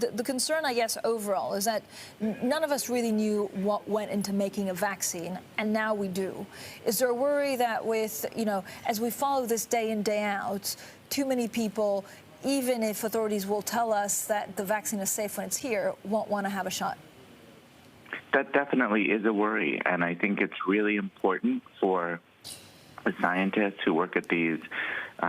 The concern, I guess, overall is that none of us really knew what went into making a vaccine, and now we do. Is there a worry that with, as we follow this day in, day out, too many people, even if authorities will tell us that the vaccine is safe when it's here, won't want to have a shot? That definitely is a worry, and I think it's really important for the scientists who work at these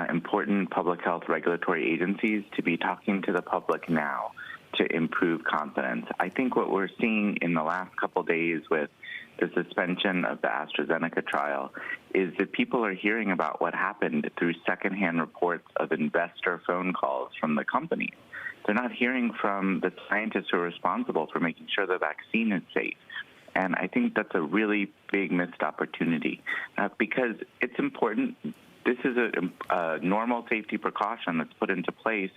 important public health regulatory agencies to be talking to the public now to improve confidence. I think what we're seeing in the last couple days with the suspension of the AstraZeneca trial is that people are hearing about what happened through secondhand reports of investor phone calls from the companies. They're not hearing from the scientists who are responsible for making sure the vaccine is safe. And I think that's a really big missed opportunity because it's important. This is a normal safety precaution that's put into place.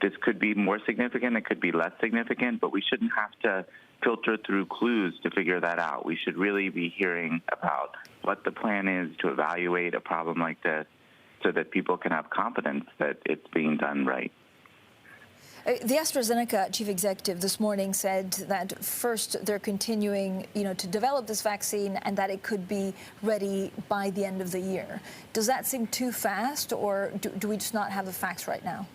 This could be more significant, it could be less significant, but we shouldn't have to filter through clues to figure that out. We should really be hearing about what the plan is to evaluate a problem like this so that people can have confidence that it's being done right. The AstraZeneca chief executive this morning said that first they're continuing, to develop this vaccine and that it could be ready by the end of the year. Does that seem too fast, or do we just not have the facts right now?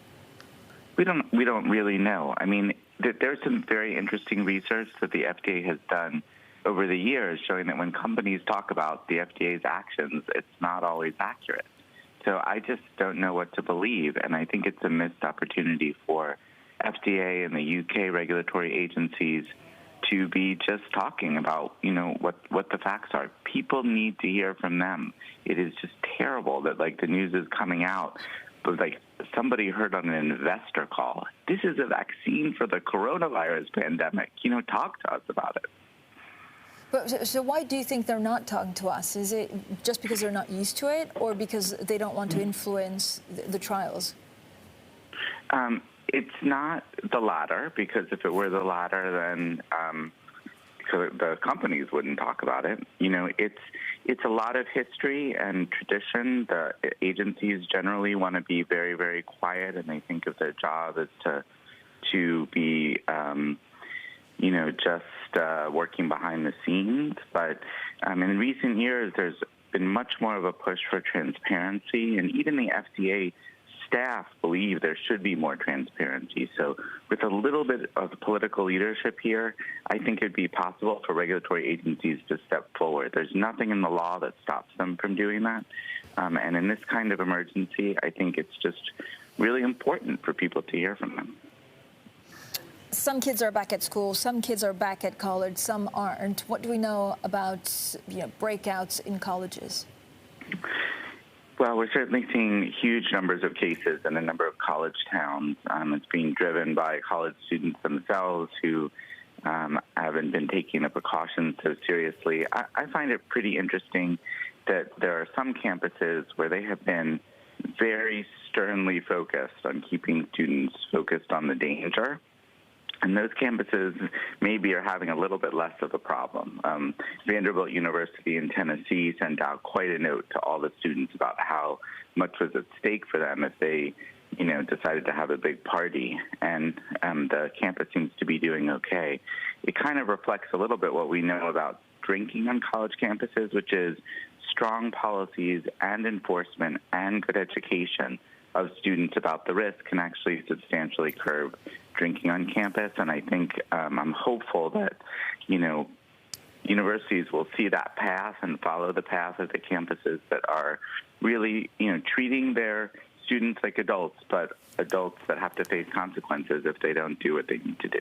We don't really know. I mean, there's some very interesting research that the FDA has done over the years showing that when companies talk about the FDA's actions, it's not always accurate. So I just don't know what to believe, and I think it's a missed opportunity for FDA and the UK regulatory agencies to be just talking about, what the facts are. People need to hear from them. It is just terrible that, the news is coming out, but, somebody heard on an investor call, this is a vaccine for the coronavirus pandemic. Talk to us about it. But, so why do you think they're not talking to us? Is it just because they're not used to it, or because they don't want to influence the trials? It's not the latter, because if it were the latter, then the companies wouldn't talk about it. It's a lot of history and tradition. The agencies generally want to be very, very quiet, and they think of their job as to be, just working behind the scenes. But in recent years, there's been much more of a push for transparency, and even the FDA staff believe there should be more transparency. So with a little bit of political leadership here, I think it'd be possible for regulatory agencies to step forward. There's nothing in the law that stops them from doing that. And in this kind of emergency, I think it's just really important for people to hear from them. Some kids are back at school, some kids are back at college, some aren't. What do we know about breakouts in colleges? Well, we're certainly seeing huge numbers of cases in a number of college towns. It's being driven by college students themselves who haven't been taking the precautions so seriously. I find it pretty interesting that there are some campuses where they have been very sternly focused on keeping students focused on the danger. And those campuses maybe are having a little bit less of a problem. Vanderbilt University in Tennessee sent out quite a note to all the students about how much was at stake for them if they, decided to have a big party. And the campus seems to be doing okay. It kind of reflects a little bit what we know about drinking on college campuses, which is strong policies and enforcement and good education of students about the risk can actually substantially curb drinking on campus. And I think I'm hopeful that, universities will see that path and follow the path of the campuses that are really, treating their students like adults, but adults that have to face consequences if they don't do what they need to do.